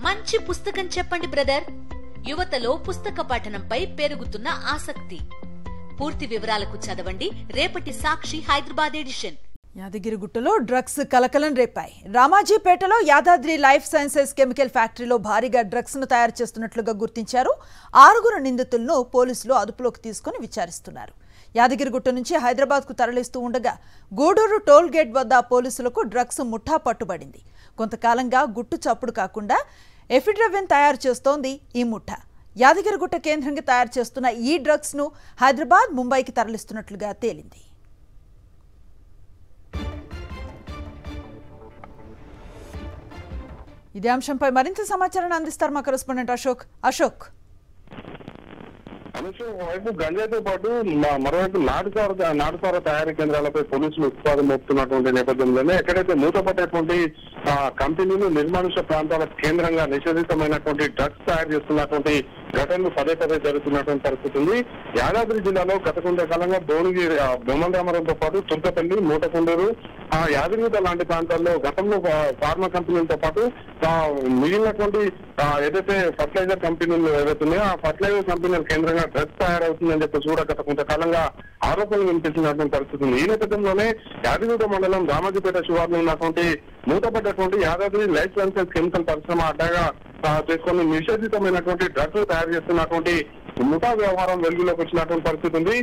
మంచి పుస్తకం చెప్పండి బ్రదర్. యువతలో పుస్తక పఠనంపై పెరుగుతున్న ఆసక్తి. పూర్తి వివరాలకు చదవండి రేపటి సాక్షి హైదరాబాద్ ఎడిషన్. యాదగిరిగుట్టలో డ్రగ్స్ కలకలం రేపాయి. రామాజీపేటలో యాదాద్రి లైఫ్ సైన్సెస్ కెమికల్ ఫ్యాక్టరీలో భారీగా డ్రగ్స్ ను తయారు చేస్తున్నట్లుగా గుర్తించారు. 6 నిందితులను పోలీసులు అదుపులోకి తీసుకుని విచారిస్తున్నారు. యాదగిరిగుట్ట నుంచి హైదరాబాద్ కు తరలిస్తూ ఉండగా గూడూరు టోల్ గేట్ వద్ద పోలీసులకు డ్రగ్స్ ముఠా పట్టుబడింది. కొంతకాలంగా గుట్టు చప్పుడు కాకుండా ఎఫిడ్రవిన్ తయారు చేస్తోంది ఈ ముఠా. యాదగిరిగుట్ట కేంద్రంగా తయారు చేస్తున్న ఈ డ్రగ్స్ ను హైదరాబాద్, ముంబైకి తరలిస్తున్నట్లుగా తేలింది. ఇదే అంశంపై మరింత సమాచారాన్ని అందిస్తారు మా కరెస్పాండెంట్ అశోక్. వైపు గంజాయితో పాటు మరోవైపు నాటుసార తయారీ కేంద్రాలపై పోలీసులు ఉత్పాదన మోపుతున్నటువంటి నేపథ్యంలోనే ఎక్కడైతే మూతపడ్డటువంటి కంపెనీలు నిర్మానుష ప్రాంతాల కేంద్రంగా నిషేధితమైనటువంటి డ్రగ్స్ తయారు చేస్తున్నటువంటి ఘటనలు పదే జరుగుతున్నటువంటి పరిస్థితి ఉంది. యాదాద్రి జిల్లాలో గత కొంతకాలంగా భువనగిరి, బొమ్మరామరంతో పాటు తుర్కపల్లి, మూటకొండూరు, యాదగిరిగుట్ట లాంటి ప్రాంతాల్లో గతంలో ఫార్మా కంపెనీలతో పాటు మిగిలినటువంటి ఏదైతే ఫర్టిలైజర్ కంపెనీలు ఏవైతున్నాయో ఆ ఫర్టిలైజర్ కంపెనీల కేంద్రంగా డ్రగ్స్ తయారవుతుందని చెప్పేసి కూడా గత కొంతకాలంగా ఆరోపణలు వినిపిస్తున్నటువంటి పరిస్థితి ఉంది. ఈ నేపథ్యంలోనే యాదగిరిగుట్ట మండలం రామాజీపేట శివార్లో ఉన్నటువంటి మూతపడ్డటువంటి యాదాద్రి లైఫ్ సైన్సెస్ కెమికల్ పరిశ్రమ అడ్డాగా చేసుకుని నిషేధితమైనటువంటి డ్రగ్స్ తయారు చేస్తున్నటువంటి ముఠా వ్యవహారం వెలుగులోకి వచ్చినటువంటి పరిస్థితి ఉంది.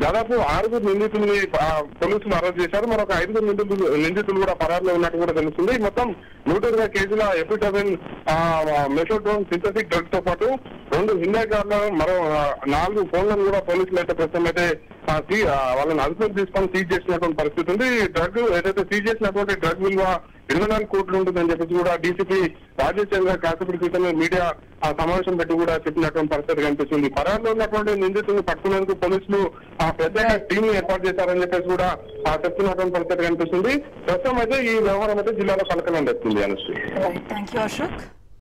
దాదాపు 6 నిందితుల్ని పోలీసులు అరెస్ట్ చేశారు. మరొక 5 నిందితులు కూడా పరారులో ఉన్నట్టు కూడా తెలుస్తుంది. మొత్తం 120 కేజీల ఎఫిడ్రవిన్, మెథోట్రోన్ సింథటిక్ డ్రగ్ తో పాటు 2 హిందా కార్లు, మరో 4 ఫోన్లను కూడా పోలీసులు అయితే ప్రస్తుతం అయితే వాళ్ళని అదుపులోకి తీసుకొని సీజ్ చేసినటువంటి పరిస్థితి ఉంది. డ్రగ్ ఏదైతే సీజ్ చేసినటువంటి డ్రగ్ విలువ 24 కోట్లు ఉంటుందని చెప్పేసి కూడా డీసీపీ రాజేష్ చంద్ర కాసేపటి క్రితమే మీడియా సమావేశం పెట్టి కూడా చెప్పినటువంటి పరిస్థితి కనిపిస్తుంది. పరారులో ఉన్నటువంటి నిందితులను పట్టుకునేందుకు పోలీసులు ప్రత్యేక టీం ఏర్పాటు చేశారని చెప్పేసి కూడా చెప్తున్నటువంటి పరిస్థితి కనిపిస్తుంది. ప్రస్తుతం అయితే ఈ వ్యవహారం అయితే జిల్లాలో కలకలం తెస్తుంది. అనుశ్రీ. Thank you Ashok.